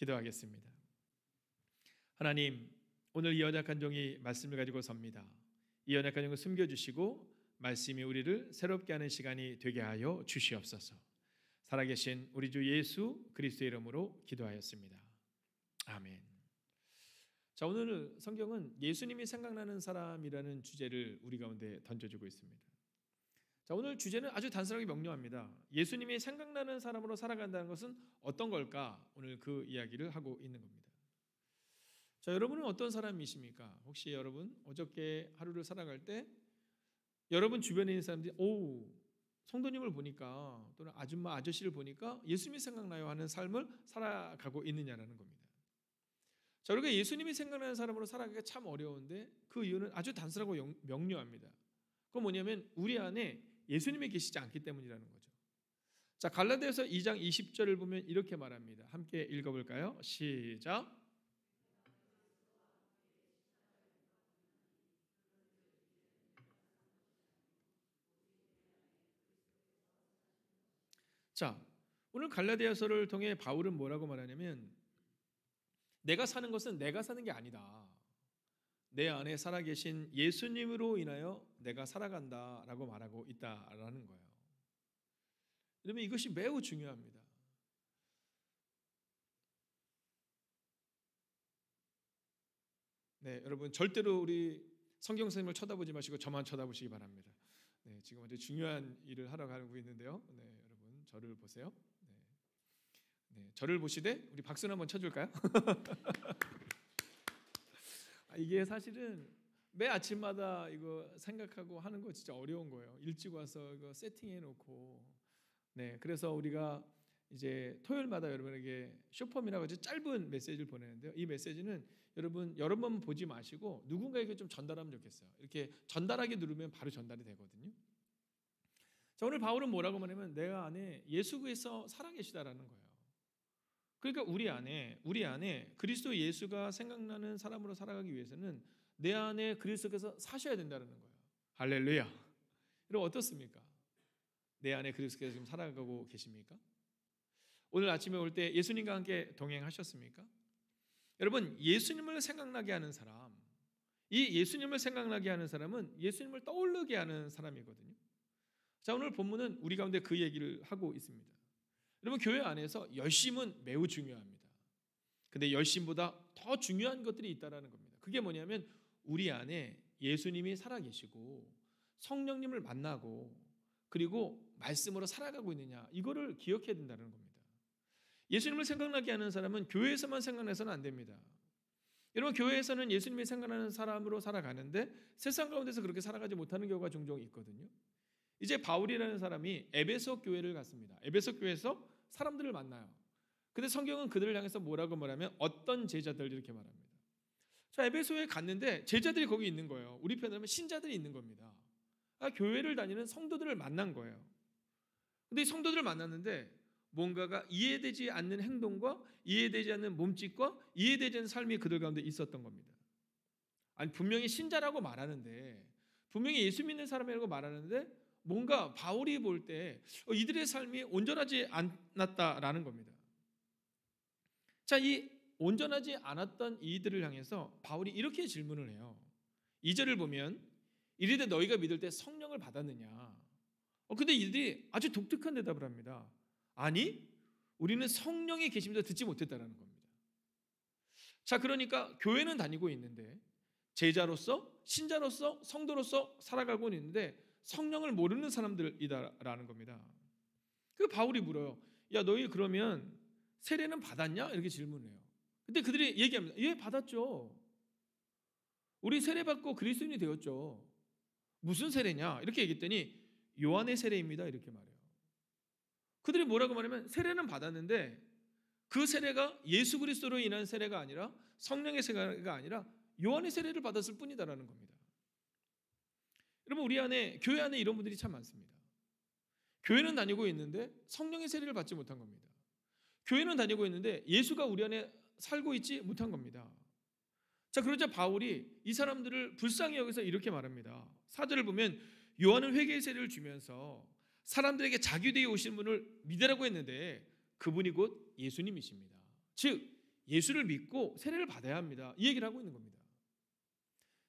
기도하겠습니다. 하나님, 오늘 이 연약한 종이 말씀을 가지고 섭니다. 이 연약한 종을 숨겨주시고 말씀이 우리를 새롭게 하는 시간이 되게 하여 주시옵소서. 살아계신 우리 주 예수 그리스도의 이름으로 기도하였습니다. 아멘. 자, 오늘 성경은 예수님이 생각나는 사람이라는 주제를 우리 가운데 던져주고 있습니다. 자, 오늘 주제는 아주 단순하게 명료합니다. 예수님이 생각나는 사람으로 살아간다는 것은 어떤 걸까? 오늘 그 이야기를 하고 있는 겁니다. 자, 여러분은 어떤 사람이십니까? 혹시 여러분 어저께 하루를 살아갈 때 여러분 주변에 있는 사람들이 성도님을 보니까 또는 아줌마 아저씨를 보니까 예수님이 생각나요 하는 삶을 살아가고 있느냐라는 겁니다. 자, 우리가 예수님이 생각나는 사람으로 살아가기가 참 어려운데 그 이유는 아주 단순하고 명료합니다. 그건 뭐냐면 우리 안에 예수님이 계시지 않기 때문이라는 거죠. 자, 갈라디아서 2장 20절을 보면 이렇게 말합니다. 함께 읽어볼까요? 시작. 자, 오늘 갈라디아서를 통해 바울은 뭐라고 말하냐면 내가 사는 것은 내가 사는 게 아니다. 내 안에 살아계신 예수님으로 인하여 내가 살아간다라고 말하고 있다라는 거예요. 여러분, 이것이 매우 중요합니다. 네, 여러분 절대로 우리 성경 선생님을 쳐다보지 마시고 저만 쳐다보시기 바랍니다. 네, 지금 아주 중요한 일을 하러 가고 있는데요. 네, 여러분 저를 보세요. 네, 저를 보시되 우리 박수를 한번 쳐줄까요? 이게 사실은 매 아침마다 이거 생각하고 하는 거 진짜 어려운 거예요. 일찍 와서 이거 세팅해 놓고, 네, 그래서 우리가 이제 토요일마다 여러분에게 쇼폼이라고 아주 짧은 메시지를 보내는데요. 이 메시지는 여러분 여러 번 보지 마시고 누군가에게 좀 전달하면 좋겠어요. 이렇게 전달하기 누르면 바로 전달이 되거든요. 자, 오늘 바울은 뭐라고 말하면 내가 안에 예수 그리스도에서 살아계시다라는 거예요. 그러니까 우리 안에 그리스도 예수가 생각나는 사람으로 살아가기 위해서는 내 안에 그리스도께서 사셔야 된다는 거예요. 할렐루야. 여러분 어떻습니까? 내 안에 그리스도께서 지금 살아가고 계십니까? 오늘 아침에 올 때 예수님과 함께 동행하셨습니까? 여러분, 예수님을 생각나게 하는 사람, 이 예수님을 생각나게 하는 사람은 예수님을 떠오르게 하는 사람이거든요. 자, 오늘 본문은 우리 가운데 그 얘기를 하고 있습니다. 여러분, 교회 안에서 열심은 매우 중요합니다. 근데 열심보다 더 중요한 것들이 있다는 겁니다. 그게 뭐냐면 우리 안에 예수님이 살아계시고 성령님을 만나고 그리고 말씀으로 살아가고 있느냐, 이거를 기억해야 된다는 겁니다. 예수님을 생각나게 하는 사람은 교회에서만 생각나서는 안 됩니다. 여러분, 교회에서는 예수님이 생각나는 사람으로 살아가는데 세상 가운데서 그렇게 살아가지 못하는 경우가 종종 있거든요. 이제 바울이라는 사람이 에베소 교회를 갔습니다. 에베소 교회에서 사람들을 만나요. 근데 성경은 그들을 향해서 뭐라고 말하면 어떤 제자들 이렇게 말합니다. 자, 에베소에 갔는데 제자들이 거기 있는 거예요. 우리 편으로 하면 신자들이 있는 겁니다. 교회를 다니는 성도들을 만난 거예요. 근데 이 성도들을 만났는데 뭔가가 이해되지 않는 행동과 이해되지 않는 몸짓과 이해되지 않는 삶이 그들 가운데 있었던 겁니다. 아니, 분명히 신자라고 말하는데, 분명히 예수 믿는 사람이라고 말하는데 뭔가 바울이 볼 때 이들의 삶이 온전하지 않았다라는 겁니다. 자, 이 온전하지 않았던 이들을 향해서 바울이 이렇게 질문을 해요. 2절을 보면 이르되 너희가 믿을 때 성령을 받았느냐? 근데 이들이 아주 독특한 대답을 합니다. 아니, 우리는 성령이 계심에도 듣지 못했다라는 겁니다. 자, 그러니까 교회는 다니고 있는데 제자로서, 신자로서, 성도로서 살아가고 있는데 성령을 모르는 사람들이다라는 겁니다. 그 바울이 물어요. 야, 너희 그러면 세례는 받았냐? 이렇게 질문해요. 근데 그들이 얘기합니다. 예, 받았죠. 우리 세례 받고 그리스도인이 되었죠. 무슨 세례냐? 이렇게 얘기했더니 요한의 세례입니다. 이렇게 말해요. 그들이 뭐라고 말하면 세례는 받았는데 그 세례가 예수 그리스도로 인한 세례가 아니라 성령의 세례가 아니라 요한의 세례를 받았을 뿐이다라는 겁니다. 여러분, 우리 안에, 교회 안에 이런 분들이 참 많습니다. 교회는 다니고 있는데 성령의 세례를 받지 못한 겁니다. 교회는 다니고 있는데 예수가 우리 안에 살고 있지 못한 겁니다. 자, 그러자 바울이 이 사람들을 불쌍히 여기서 이렇게 말합니다. 4절을 보면 요한은 회개의 세례를 주면서 사람들에게 자기 뒤에 오신 분을 믿으라고 했는데 그분이 곧 예수님이십니다. 즉 예수를 믿고 세례를 받아야 합니다. 이 얘기를 하고 있는 겁니다.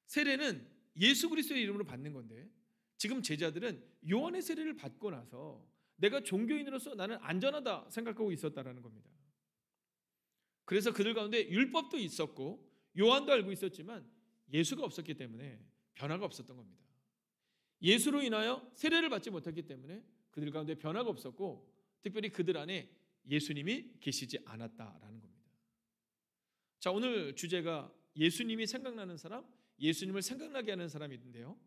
세례는 예수 그리스도의 이름으로 받는 건데 지금 제자들은 요한의 세례를 받고 나서 내가 종교인으로서 나는 안전하다 생각하고 있었다라는 겁니다. 그래서 그들 가운데 율법도 있었고 요한도 알고 있었지만 예수가 없었기 때문에 변화가 없었던 겁니다. 예수로 인하여 세례를 받지 못했기 때문에 그들 가운데 변화가 없었고 특별히 그들 안에 예수님이 계시지 않았다라는 겁니다. 자, 오늘 주제가 예수님이 생각나는 사람, 예수님을 생각나게 하는 사람인데요.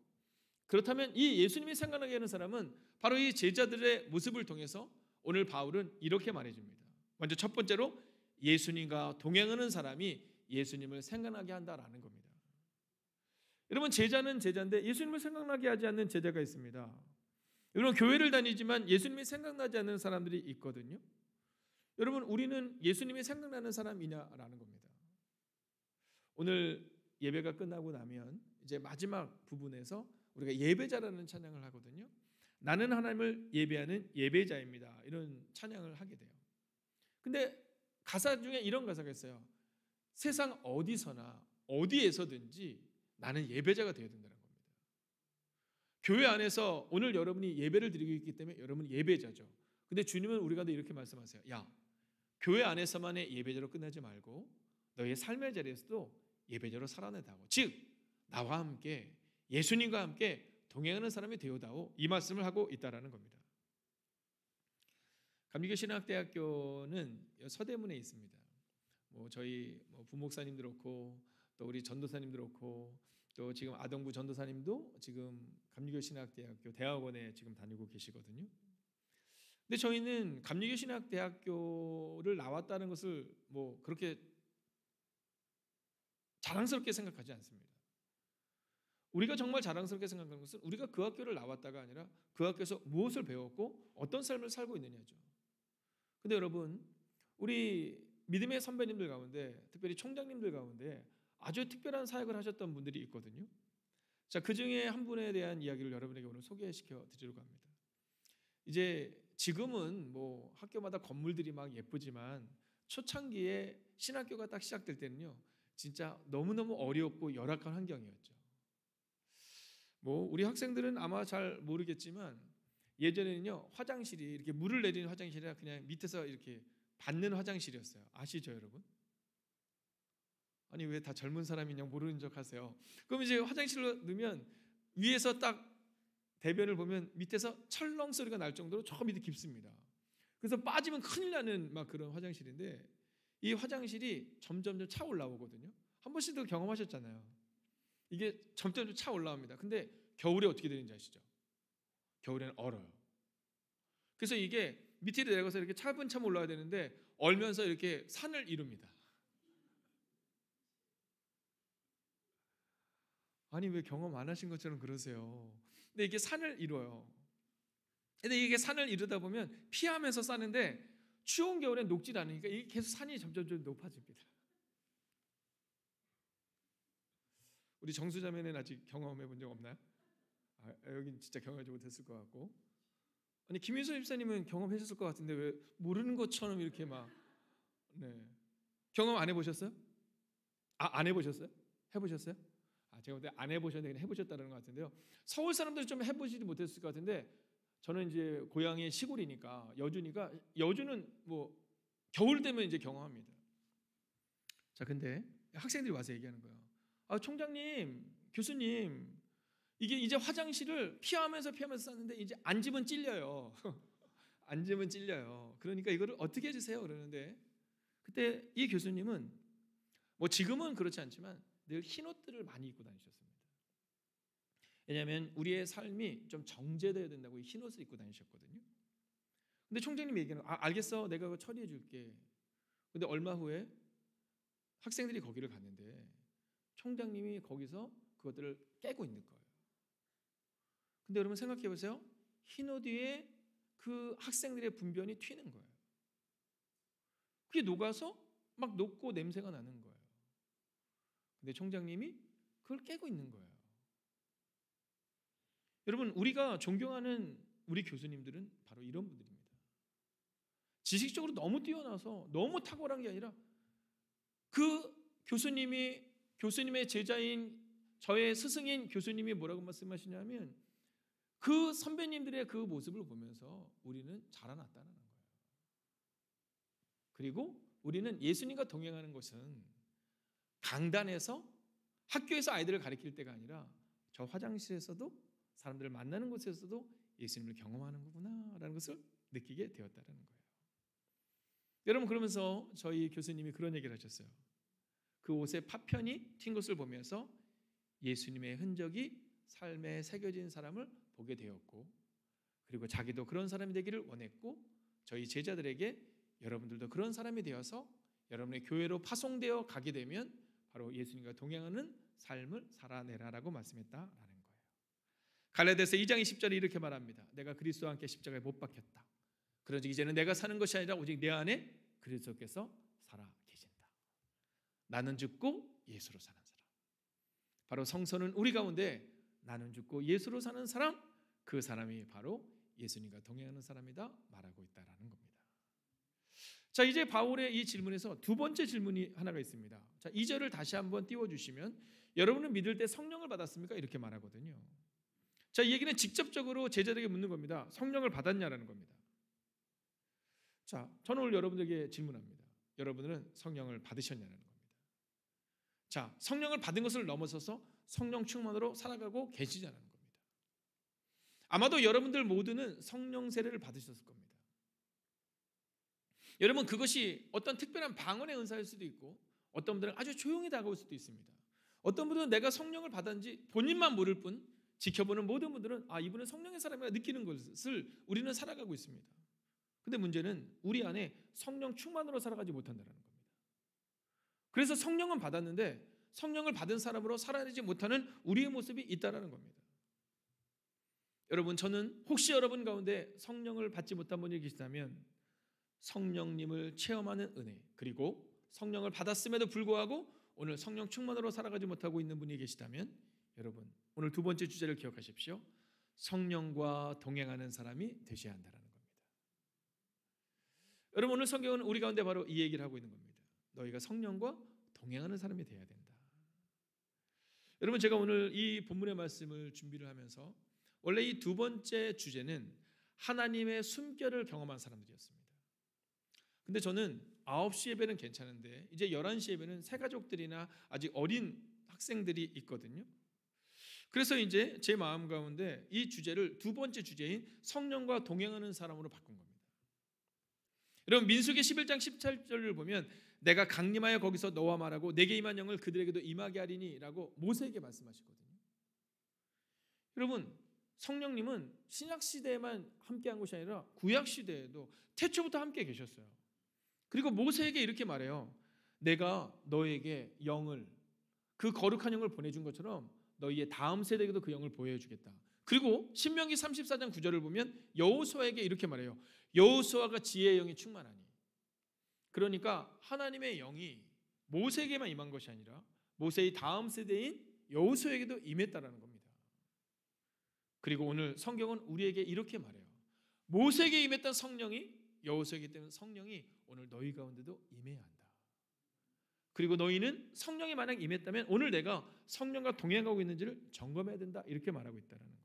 그렇다면 이 예수님이 생각나게 하는 사람은 바로 이 제자들의 모습을 통해서 오늘 바울은 이렇게 말해줍니다. 먼저 첫 번째로 예수님과 동행하는 사람이 예수님을 생각나게 한다라는 겁니다. 여러분, 제자는 제자인데 예수님을 생각나게 하지 않는 제자가 있습니다. 여러분, 교회를 다니지만 예수님이 생각나지 않는 사람들이 있거든요. 여러분, 우리는 예수님이 생각나는 사람이냐라는 겁니다. 오늘 예배가 끝나고 나면 이제 마지막 부분에서 우리가 예배자라는 찬양을 하거든요. 나는 하나님을 예배하는 예배자입니다. 이런 찬양을 하게 돼요. 근데 가사 중에 이런 가사가 있어요. 세상 어디서나 어디에서든지 나는 예배자가 되어야 된다는 겁니다. 교회 안에서 오늘 여러분이 예배를 드리고 있기 때문에 여러분은 예배자죠. 근데 주님은 우리 가운데 이렇게 말씀하세요. 야, 교회 안에서만의 예배자로 끝나지 말고 너의 삶의 자리에서도 예배자로 살아내다오. 즉 나와 함께 예수님과 함께 동행하는 사람이 되어다오. 이 말씀을 하고 있다라는 겁니다. 감리교 신학대학교는 서대문에 있습니다. 저희 부목사님들 그렇고 또 우리 전도사님들 그렇고 또 지금 아동부 전도사님도 지금 감리교 신학대학교 대학원에 지금 다니고 계시거든요. 근데 저희는 감리교 신학대학교를 나왔다는 것을 그렇게 자랑스럽게 생각하지 않습니다. 우리가 정말 자랑스럽게 생각하는 것은 우리가 그 학교를 나왔다가 아니라 그 학교에서 무엇을 배웠고 어떤 삶을 살고 있느냐죠. 근데 여러분, 우리 믿음의 선배님들 가운데 특별히 총장님들 가운데 아주 특별한 사역을 하셨던 분들이 있거든요. 자, 그 중에 한 분에 대한 이야기를 여러분에게 오늘 소개시켜 드리려고 합니다. 이제 지금은 학교마다 건물들이 막 예쁘지만 초창기에 신학교가 딱 시작될 때는요, 진짜 너무너무 어렵고 열악한 환경이었죠. 우리 학생들은 아마 잘 모르겠지만 예전에는요, 화장실이 이렇게 물을 내리는 화장실이 아니라 그냥 밑에서 이렇게 받는 화장실이었어요. 아시죠, 여러분? 아니, 왜 다 젊은 사람이냐 모르는 척 하세요? 그럼 이제 화장실로 넣으면 위에서 딱 대변을 보면 밑에서 철렁 소리가 날 정도로 저 밑에 깊습니다. 그래서 빠지면 큰일 나는 막 그런 화장실인데 이 화장실이 점점 차 올라오거든요. 한 번씩도 경험하셨잖아요. 이게 점점 차 올라옵니다. 근데 겨울에 어떻게 되는지 아시죠? 겨울에는 얼어요. 그래서 이게 밑으로 내려가서 이렇게 차분차분 올라와야 되는데 얼면서 이렇게 산을 이룹니다. 아니, 왜 경험 안 하신 것처럼 그러세요? 근데 이게 산을 이뤄요. 근데 이게 산을 이루다 보면 피하면서 싸는데 추운 겨울엔 녹질 않으니까 이게 계속 산이 점점 높아집니다. 우리 정수자매는 아직 경험해 본 적 없나요? 여긴 진짜 경험하지 못했을 것 같고, 아니 김윤수 집사님은 경험하셨을 것 같은데 왜 모르는 것처럼 이렇게 경험 안 해보셨어요? 안 해보셨어요? 해보셨어요? 제가 볼 때 안 해보셨는데 해보셨다는 것 같은데요. 서울 사람들은 좀 해보지도 못했을 것 같은데 저는 이제 고향이 시골이니까 여주니까 여주는 겨울 되면 이제 경험합니다. 자, 근데 학생들이 와서 얘기하는 거예요. 총장님, 교수님, 이게 이제 화장실을 피하면서 쌌는데 이제 앉으면 찔려요. 앉으면 찔려요. 그러니까 이거를 어떻게 해주세요? 그러는데 그때 이 교수님은 지금은 그렇지 않지만 늘 흰 옷들을 많이 입고 다니셨습니다. 왜냐하면 우리의 삶이 좀 정제되어야 된다고 흰 옷을 입고 다니셨거든요. 근데 총장님이 얘기하는 알겠어, 내가 그거 처리해 줄게. 근데 얼마 후에 학생들이 거기를 갔는데 총장님이 거기서 그것들을 깨고 있는 거예요. 근데 여러분 생각해 보세요. 흰 옷 위에 그 학생들의 분변이 튀는 거예요. 그게 녹아서 막 녹고 냄새가 나는 거예요. 근데 총장님이 그걸 깨고 있는 거예요. 여러분, 우리가 존경하는 우리 교수님들은 바로 이런 분들입니다. 지식적으로 너무 뛰어나서 너무 탁월한 게 아니라 교수님의 제자인 저의 스승인 교수님이 뭐라고 말씀하시냐면 그 선배님들의 그 모습을 보면서 우리는 자라났다는 거예요. 그리고 우리는 예수님과 동행하는 것은 강단에서 학교에서 아이들을 가르칠 때가 아니라 저 화장실에서도 사람들을 만나는 곳에서도 예수님을 경험하는 거구나라는 것을 느끼게 되었다는 거예요. 여러분, 그러면서 저희 교수님이 그런 얘기를 하셨어요. 그 옷에 파편이 튄 것을 보면서 예수님의 흔적이 삶에 새겨진 사람을 보게 되었고, 그리고 자기도 그런 사람이 되기를 원했고, 저희 제자들에게 여러분들도 그런 사람이 되어서 여러분의 교회로 파송되어 가게 되면 바로 예수님과 동행하는 삶을 살아내라라고 말씀했다라는 거예요. 갈라디아서 2장 20절에 이렇게 말합니다. 내가 그리스도와 함께 십자가에 못 박혔다. 그러지 이제는 내가 사는 것이 아니라 오직 내 안에 그리스도께서 살아 계신다. 나는 죽고 예수로 사는 사람. 바로 성서는 우리 가운데 나는 죽고 예수로 사는 사람, 그 사람이 바로 예수님과 동행하는 사람이다 말하고 있다라는 겁니다. 자, 이제 바울의 이 질문에서 두 번째 질문이 하나가 있습니다. 자, 2절을 다시 한번 띄워주시면 여러분은 믿을 때 성령을 받았습니까? 이렇게 말하거든요. 자, 이 얘기는 직접적으로 제자들에게 묻는 겁니다. 성령을 받았냐라는 겁니다. 자, 저는 오늘 여러분들에게 질문합니다. 여러분은 성령을 받으셨냐는 겁니다. 자, 성령을 받은 것을 넘어서서 성령 충만으로 살아가고 계시냐는 겁니다. 아마도 여러분들 모두는 성령 세례를 받으셨을 겁니다. 여러분, 그것이 어떤 특별한 방언의 은사일 수도 있고 어떤 분들은 아주 조용히 다가올 수도 있습니다. 어떤 분들은 내가 성령을 받았는지 본인만 모를 뿐 지켜보는 모든 분들은 이분은 성령의 사람이라 느끼는 것을 우리는 살아가고 있습니다. 근데 문제는 우리 안에 성령 충만으로 살아가지 못한다는 겁니다. 그래서 성령은 받았는데 성령을 받은 사람으로 살아내지 못하는 우리의 모습이 있다는 겁니다. 여러분, 저는 혹시 여러분 가운데 성령을 받지 못한 분이 계시다면 성령님을 체험하는 은혜, 그리고 성령을 받았음에도 불구하고 오늘 성령 충만으로 살아가지 못하고 있는 분이 계시다면 여러분, 오늘 두 번째 주제를 기억하십시오. 성령과 동행하는 사람이 되셔야 한다는 겁니다. 여러분, 오늘 성경은 우리 가운데 바로 이 얘기를 하고 있는 겁니다. 너희가 성령과 동행하는 사람이 되어야 된다. 여러분, 제가 오늘 이 본문의 말씀을 준비를 하면서 원래 이 두 번째 주제는 하나님의 숨결을 경험한 사람들이었습니다. 근데 저는 9시 예배는 괜찮은데 이제 11시 예배는 새가족들이나 아직 어린 학생들이 있거든요. 그래서 이제 제 마음 가운데 이 주제를 두 번째 주제인 성령과 동행하는 사람으로 바꾼 겁니다. 여러분, 민수기 11장 17절을 보면 내가 강림하여 거기서 너와 말하고 내게 임한 영을 그들에게도 임하게 하리니 라고 모세에게 말씀하시거든요. 여러분, 성령님은 신약시대에만 함께한 것이 아니라 구약시대에도 태초부터 함께 계셨어요. 그리고 모세에게 이렇게 말해요. 내가 너에게 영을, 그 거룩한 영을 보내준 것처럼 너희의 다음 세대에게도 그 영을 보여주겠다. 그리고 신명기 34장 9절을 보면 여호수아에게 이렇게 말해요. 여호수아가 지혜의 영이 충만하니. 그러니까 하나님의 영이 모세에게만 임한 것이 아니라 모세의 다음 세대인 여호수아에게도 임했다라는 겁니다. 그리고 오늘 성경은 우리에게 이렇게 말해요. 모세에게 임했던 성령이 여호수아에게 때문에 성령이 오늘 너희 가운데도 임해야 한다. 그리고 너희는 성령이 만약 임했다면 오늘 내가 성령과 동행하고 있는지를 점검해야 된다. 이렇게 말하고 있다는 거예요.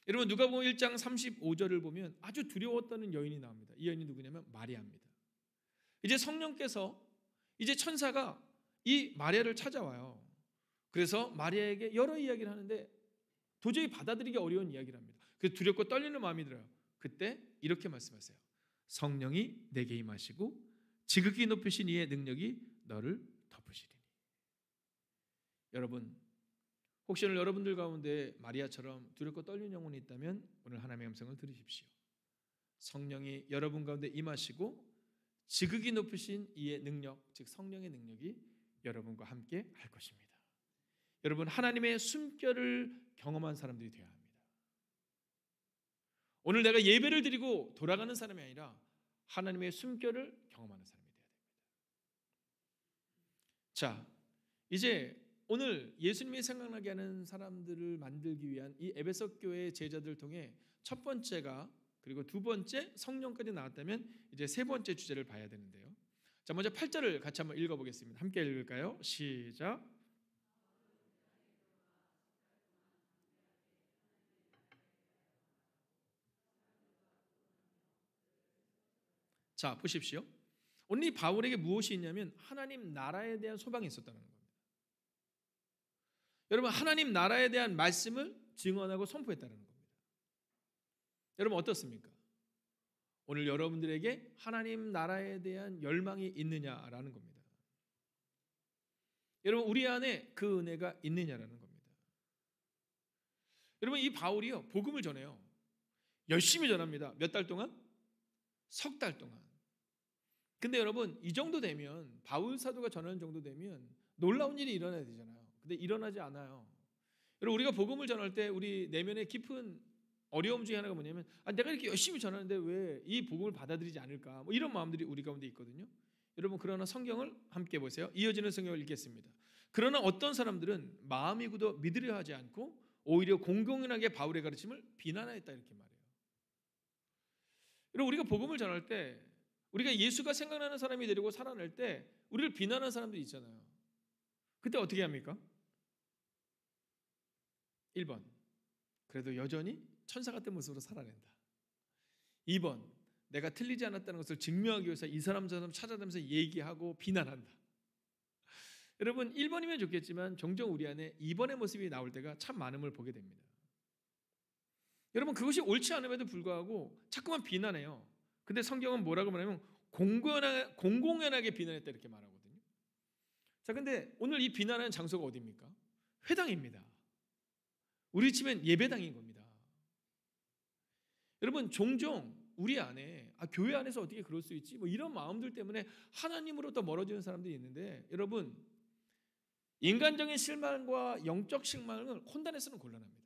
여러분, 누가복음 1장 35절을 보면 아주 두려웠다는 여인이 나옵니다. 이 여인이 누구냐면 마리아입니다. 이제 성령께서, 이제 천사가 이 마리아를 찾아와요. 그래서 마리아에게 여러 이야기를 하는데 도저히 받아들이기 어려운 이야기를 합니다. 그래서 두렵고 떨리는 마음이 들어요. 그때 이렇게 말씀하세요. 성령이 내게 임하시고 지극히 높으신 이의 능력이 너를 덮으시리니. 여러분, 혹시 오늘 여러분들 가운데 마리아처럼 두렵고 떨리는 영혼이 있다면 오늘 하나님의 음성을 들으십시오. 성령이 여러분 가운데 임하시고 지극히 높으신 이의 능력, 즉 성령의 능력이 여러분과 함께 할 것입니다. 여러분, 하나님의 숨결을 경험한 사람들이 되어야 합니다. 오늘 내가 예배를 드리고 돌아가는 사람이 아니라 하나님의 숨결을 경험하는 사람이 되어야 됩니다. 자, 이제 오늘 예수님이 생각나게 하는 사람들을 만들기 위한 이 에베소 교회의 제자들을 통해 첫 번째가, 그리고 두 번째 성령까지 나왔다면 이제 세 번째 주제를 봐야 되는데요. 자, 먼저 8절을 같이 한번 읽어보겠습니다. 함께 읽을까요? 시작. 자, 보십시오. 오늘 이 바울에게 무엇이 있냐면 하나님 나라에 대한 소망이 있었다는 겁니다. 여러분, 하나님 나라에 대한 말씀을 증언하고 선포했다는 겁니다. 여러분 어떻습니까? 오늘 여러분들에게 하나님 나라에 대한 열망이 있느냐라는 겁니다. 여러분, 우리 안에 그 은혜가 있느냐라는 겁니다. 여러분, 이 바울이요, 복음을 전해요. 열심히 전합니다. 몇 달 동안? 석 달 동안. 근데 여러분, 이 정도 되면, 바울 사도가 전하는 정도 되면 놀라운 일이 일어나야 되잖아요. 근데 일어나지 않아요. 여러분, 우리가 복음을 전할 때 우리 내면에 깊은 어려움 중에 하나가 뭐냐면, 내가 이렇게 열심히 전하는데 왜 이 복음을 받아들이지 않을까, 뭐 이런 마음들이 우리 가운데 있거든요. 여러분, 그러나 성경을 함께 보세요. 이어지는 성경을 읽겠습니다. 그러나 어떤 사람들은 마음이 굳어 믿으려 하지 않고 오히려 공공연하게 바울의 가르침을 비난하였다, 이렇게 말해요. 여러분, 우리가 복음을 전할 때, 우리가 예수가 생각나는 사람이 되려고 살아낼 때 우리를 비난하는 사람들이 있잖아요. 그때 어떻게 합니까? 1번, 그래도 여전히 천사 같은 모습으로 살아낸다. 2번, 내가 틀리지 않았다는 것을 증명하기 위해서 이 사람 저 사람 찾아다니면서 얘기하고 비난한다. 여러분, 1번이면 좋겠지만 종종 우리 안에 2번의 모습이 나올 때가 참 많음을 보게 됩니다. 여러분, 그것이 옳지 않음에도 불구하고 자꾸만 비난해요. 근데 성경은 뭐라고 말하냐면 공공연하게 비난했다, 이렇게 말하거든요. 자, 근데 오늘 이 비난하는 장소가 어디입니까? 회당입니다. 우리 치면 예배당인 겁니다. 여러분, 종종 우리 안에 교회 안에서 어떻게 그럴 수 있지? 뭐 이런 마음들 때문에 하나님으로부터 멀어지는 사람들이 있는데, 여러분, 인간적인 실망과 영적 실망을 혼단해서는 곤란합니다.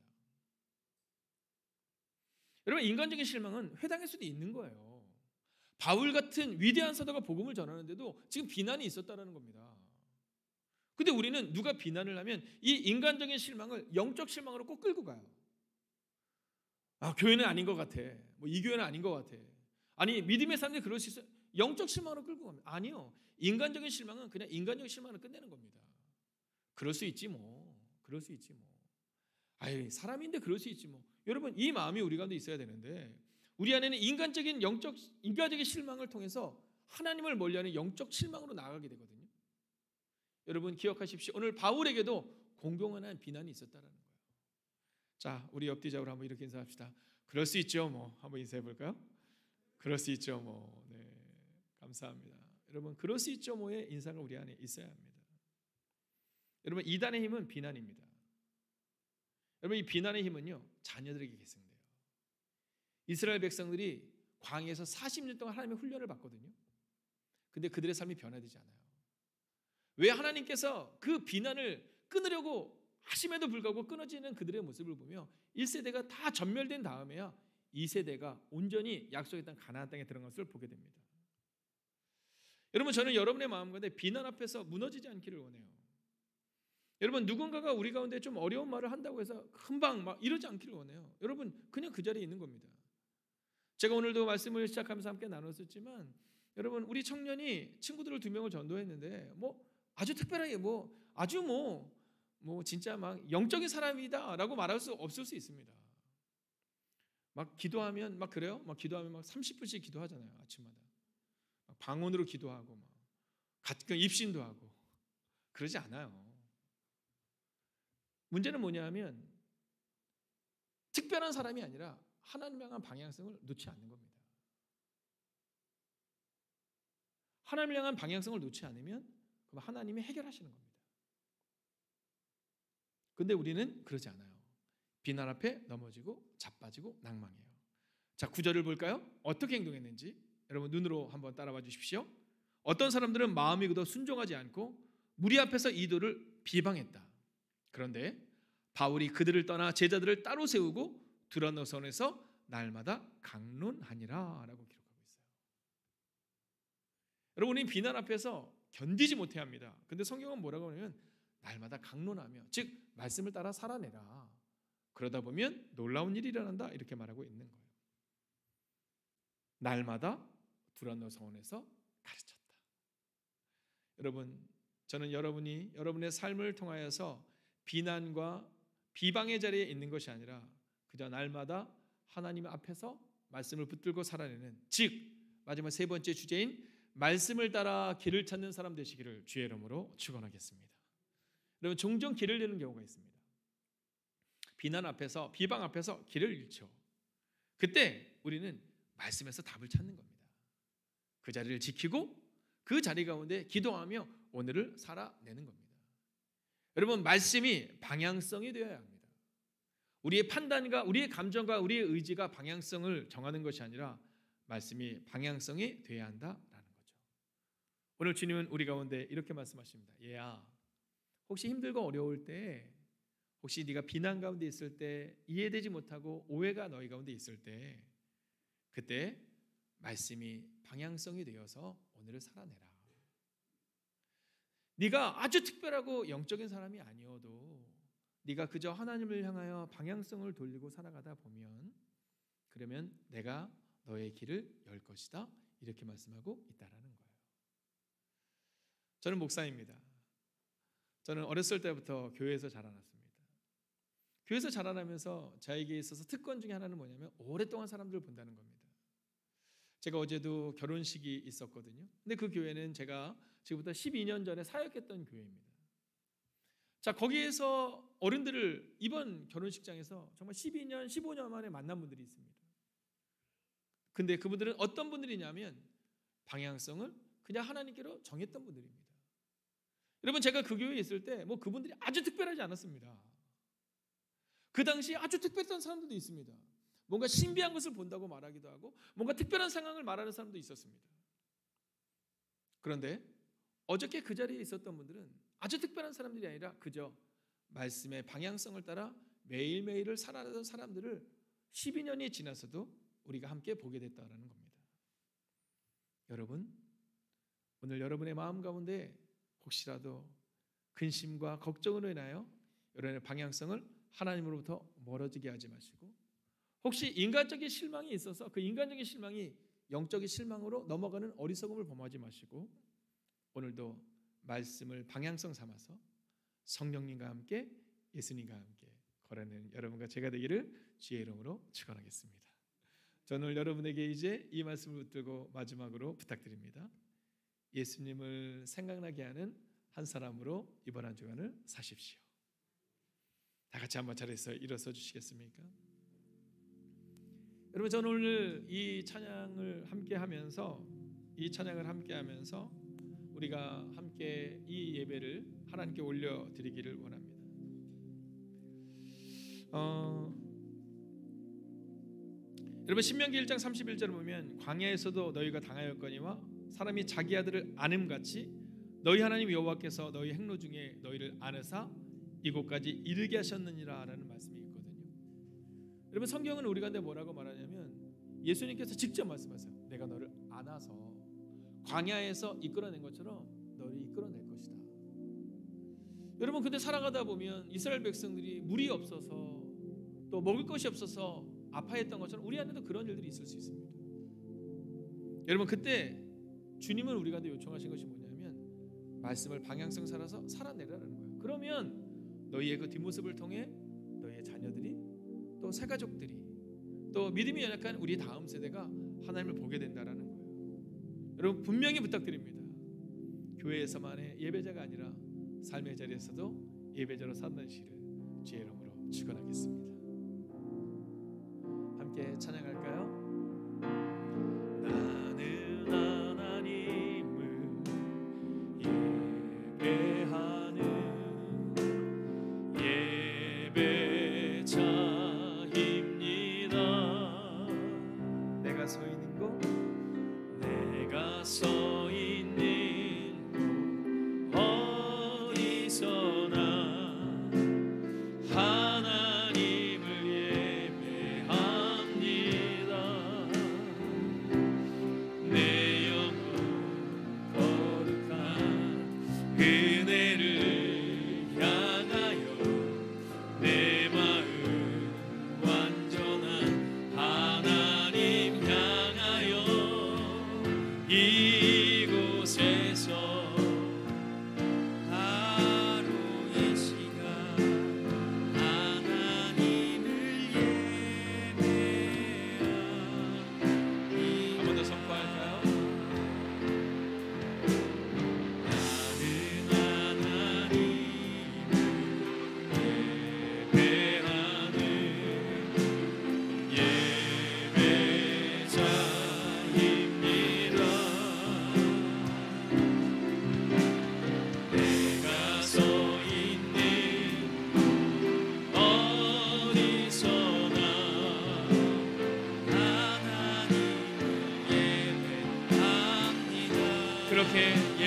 여러분, 인간적인 실망은 회당에서도 있는 거예요. 바울 같은 위대한 사도가 복음을 전하는데도 지금 비난이 있었다는 겁니다. 근데 우리는 누가 비난을 하면 이 인간적인 실망을 영적 실망으로 꼭 끌고 가요. 교회는 아닌 것 같아. 뭐 이 교회는 아닌 것 같아. 아니, 믿음의 사람들이 그럴 수 있어요. 영적 실망으로 끌고 갑니다. 아니요. 인간적인 실망은 그냥 인간적인 실망으로 끝내는 겁니다. 그럴 수 있지 뭐. 그럴 수 있지 뭐. 사람인데 그럴 수 있지 뭐. 여러분, 이 마음이 우리 가운데 있어야 되는데, 우리 안에는 인간적인 실망을 통해서 하나님을 멀리하는 영적 실망으로 나아가게 되거든요. 여러분, 기억하십시오. 오늘 바울에게도 공공연한 비난이 있었다는 거예요. 자, 우리 옆뒤적으로 한번 이렇게 인사합시다. 그럴 수 있죠 뭐. 한번 인사해 볼까요? 그럴 수 있죠 뭐. 네, 감사합니다. 여러분, 그럴 수 있죠 뭐의 인사가 우리 안에 있어야 합니다. 여러분, 이단의 힘은 비난입니다. 여러분, 이 비난의 힘은요, 자녀들에게 계승돼요. 이스라엘 백성들이 광야에서 40년 동안 하나님의 훈련을 받거든요. 근데 그들의 삶이 변화되지 않아요. 왜? 하나님께서 그 비난을 끊으려고 하심에도 불구하고 끊어지는 그들의 모습을 보며 1세대가 다 전멸된 다음에야 2세대가 온전히 약속의 땅 가나안 땅에 들어간 것을 보게 됩니다. 여러분, 저는 여러분의 마음 가운데 비난 앞에서 무너지지 않기를 원해요. 여러분, 누군가가 우리 가운데 좀 어려운 말을 한다고 해서 금방 막 이러지 않기를 원해요. 여러분, 그냥 그 자리에 있는 겁니다. 제가 오늘도 말씀을 시작하면서 함께 나눴었지만, 여러분, 우리 청년이 친구들을 2명을 전도했는데 뭐 아주 특별하게 아주 진짜 막 영적인 사람이다라고 말할 수 없을 수 있습니다. 막 기도하면 막 그래요? 막 기도하면 막 30분씩 기도하잖아요. 아침마다. 막 방언으로 기도하고 막 가끔 입신도 하고 그러지 않아요. 문제는 뭐냐 하면 특별한 사람이 아니라 하나님 향한 방향성을 놓지 않는 겁니다. 하나님을 향한 방향성을 놓지 않으면 그럼 하나님이 해결하시는 겁니다. 근데 우리는 그러지 않아요. 비난 앞에 넘어지고 자빠지고 낭망해요. 자, 9절을 볼까요? 어떻게 행동했는지 여러분 눈으로 한번 따라봐 주십시오. 어떤 사람들은 마음이 굳어 순종하지 않고 무리 앞에서 이도를 비방했다. 그런데 바울이 그들을 떠나 제자들을 따로 세우고 두란노선에서 날마다 강론하니라 라고 기록하고 있어요. 여러분이 비난 앞에서 견디지 못해 합니다. 근데 성경은 뭐라고 하냐면 날마다 강론하며, 즉 말씀을 따라 살아내라. 그러다 보면 놀라운 일이 일어난다, 이렇게 말하고 있는 거예요. 날마다 두란노선에서 가르쳤다. 여러분, 저는 여러분의 삶을 통하여서 비난과 비방의 자리에 있는 것이 아니라 그저 날마다 하나님 앞에서 말씀을 붙들고 살아내는, 즉 마지막 세 번째 주제인 말씀을 따라 길을 찾는 사람 되시기를 주의 이름으로 축원하겠습니다. 여러분, 종종 길을 잃는 경우가 있습니다. 비난 앞에서, 비방 앞에서 길을 잃죠. 그때 우리는 말씀에서 답을 찾는 겁니다. 그 자리를 지키고 그 자리 가운데 기도하며 오늘을 살아내는 겁니다. 여러분, 말씀이 방향성이 되어야 합니다. 우리의 판단과 우리의 감정과 우리의 의지가 방향성을 정하는 것이 아니라 말씀이 방향성이 되어야 한다라는 거죠. 오늘 주님은 우리 가운데 이렇게 말씀하십니다. 얘야, 혹시 힘들고 어려울 때, 혹시 네가 비난 가운데 있을 때, 이해되지 못하고 오해가 너희 가운데 있을 때, 그때 말씀이 방향성이 되어서 오늘을 살아내라. 네가 아주 특별하고 영적인 사람이 아니어도 네가 그저 하나님을 향하여 방향성을 돌리고 살아가다 보면, 그러면 내가 너의 길을 열 것이다, 이렇게 말씀하고 있다라는 거예요. 저는 목사입니다. 저는 어렸을 때부터 교회에서 자라났습니다. 교회에서 자라나면서 저에게 있어서 특권 중에 하나는 뭐냐면 오랫동안 사람들을 본다는 겁니다. 제가 어제도 결혼식이 있었거든요. 근데 그 교회는 제가 지금부터 12년 전에 사역했던 교회입니다. 자, 거기에서 어른들을 이번 결혼식장에서 정말 12년, 15년 만에 만난 분들이 있습니다. 근데 그분들은 어떤 분들이냐면 방향성을 그냥 하나님께로 정했던 분들입니다. 여러분, 제가 그 교회에 있을 때 뭐 그분들이 아주 특별하지 않았습니다. 그 당시에 아주 특별했던 사람들도 있습니다. 뭔가 신비한 것을 본다고 말하기도 하고 뭔가 특별한 상황을 말하는 사람도 있었습니다. 그런데 어저께 그 자리에 있었던 분들은 아주 특별한 사람들이 아니라 그저 말씀의 방향성을 따라 매일매일을 살아가던 사람들을 12년이 지나서도 우리가 함께 보게 됐다는 겁니다. 여러분, 오늘 여러분의 마음 가운데 혹시라도 근심과 걱정으로 인하여 여러분의 방향성을 하나님으로부터 멀어지게 하지 마시고, 혹시 인간적인 실망이 있어서 그 인간적인 실망이 영적인 실망으로 넘어가는 어리석음을 범하지 마시고, 오늘도 말씀을 방향성 삼아서 성령님과 함께, 예수님과 함께 걸어내는 여러분과 제가 되기를 주의 이름으로 축원하겠습니다. 저는 오늘 여러분에게 이제 이 말씀을 붙들고 마지막으로 부탁드립니다. 예수님을 생각나게 하는 한 사람으로 이번 한 주간을 사십시오. 다 같이 한번 자리에서 일어서 주시겠습니까? 여러분, 저는 오늘 이 찬양을 함께 하면서 우리가 함께 이 예배를 하나님께 올려드리기를 원합니다. 여러분, 신명기 1장 31절을 보면 광야에서도 너희가 당하였거니와 사람이 자기 아들을 아름같이 너희 하나님 여호와께서 너희 행로 중에 너희를 안으사 이곳까지 이르게 하셨느니라 라는 말씀이 있거든요. 여러분, 성경은 우리 가운데 뭐라고 말하냐면 예수님께서 직접 말씀하세요. 내가 너를 안아서 광야에서 이끌어낸 것처럼 너를 이끌어낼 것이다. 여러분, 근데 살아가다 보면 이스라엘 백성들이 물이 없어서 또 먹을 것이 없어서 아파했던 것처럼 우리 안에도 그런 일들이 있을 수 있습니다. 여러분, 그때 주님은 우리 가운데 요청하신 것이 뭐냐면 말씀을 방향성 살아서 살아내라는 거예요. 그러면 너희의 그 뒷모습을 통해 너희의 자녀들이, 또 새가족들이, 또 믿음이 연약한 우리 다음 세대가 하나님을 보게 된다라는 거예요. 여러분, 분명히 부탁드립니다. 교회에서만의 예배자가 아니라 삶의 자리에서도 예배자로 산다시를 주의 이름으로 축원하겠습니다. 함께 찬양할까요? 나는 하나님을 예배하는 예배자입니다. 내가 서 있는 곳, 내가 서 있는 곳 어디서나 하나님을 예배합니다.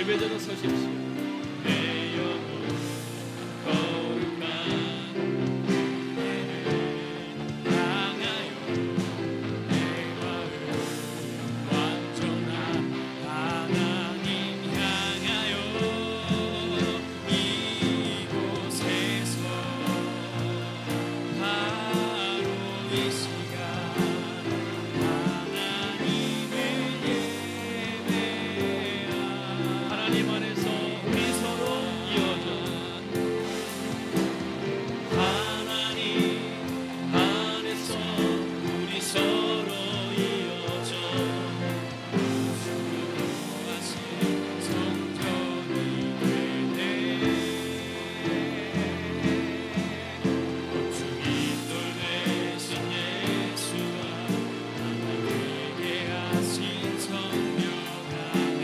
예배자로 서십시오. 내 영혼 거룩한 예를 향하여 내 마음 완전한 하나님 향하여 이곳에서 바로 이 시간 하나님을 예배하라. 하나님 안에서 우리 서로 이어져 하나님 안에서 우리 서로 이어져 수고하신 성전이 되네. 주님 돌 되신 예수와 하나님께 하신 성령 안에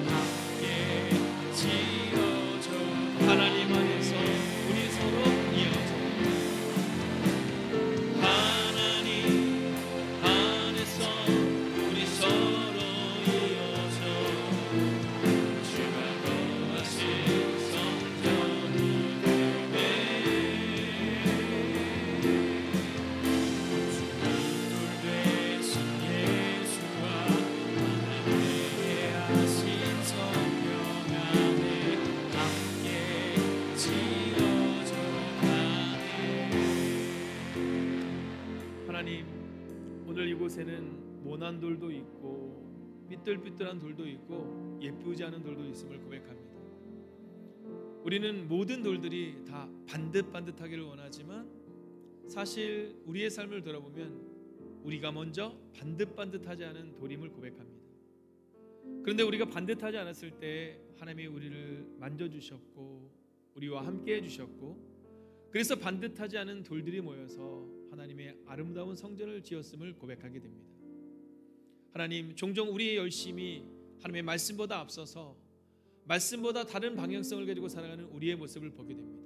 함께 지어져 하나님 안에서 우리 서로 이어져 하나님 안에서 우리 서로 이어져 주가 거하신 성전이 되네. 주님 돌 되신 예수와 하나님께 하신 성령 안에 함께 지어져 가네. 하나님, 오늘 이곳에는 모난 돌도 있고 삐뚤삐뚤한 돌도 있고 예쁘지 않은 돌도 있음을 고백합니다. 우리는 모든 돌들이 다 반듯반듯하기를 원하지만 사실 우리의 삶을 돌아보면 우리가 먼저 반듯반듯하지 않은 돌임을 고백합니다. 그런데 우리가 반듯하지 않았을 때 하나님이 우리를 만져주셨고 우리와 함께 해주셨고 그래서 반듯하지 않은 돌들이 모여서 하나님의 아름다운 성전을 지었음을 고백하게 됩니다. 하나님, 종종 우리의 열심이 하나님의 말씀보다 앞서서 말씀보다 다른 방향성을 가지고 살아가는 우리의 모습을 보게 됩니다.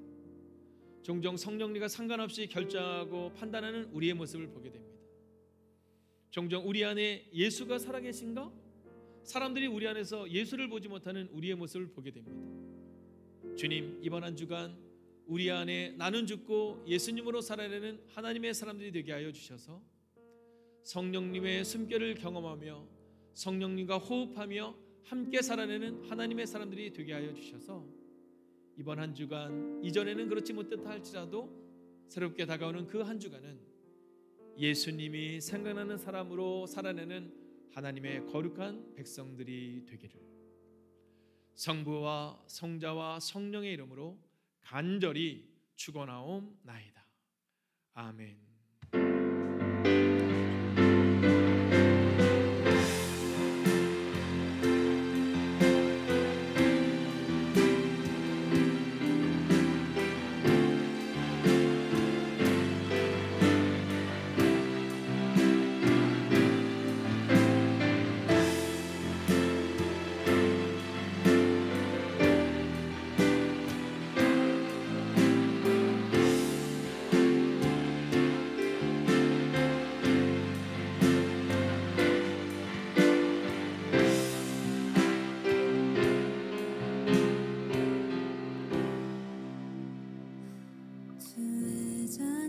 종종 성령님과 상관없이 결정하고 판단하는 우리의 모습을 보게 됩니다. 종종 우리 안에 예수가 살아계신가? 사람들이 우리 안에서 예수를 보지 못하는 우리의 모습을 보게 됩니다. 주님, 이번 한 주간 우리 안에 나는 죽고 예수님으로 살아내는 하나님의 사람들이 되게 하여 주셔서 성령님의 숨결을 경험하며 성령님과 호흡하며 함께 살아내는 하나님의 사람들이 되게 하여 주셔서 이번 한 주간 이전에는 그렇지 못했다 할지라도 새롭게 다가오는 그 한 주간은 예수님이 생각나는 사람으로 살아내는 하나님의 거룩한 백성들이 되기를 성부와 성자와 성령의 이름으로 간절히 축원하옵나이다. 아멘. 주 의자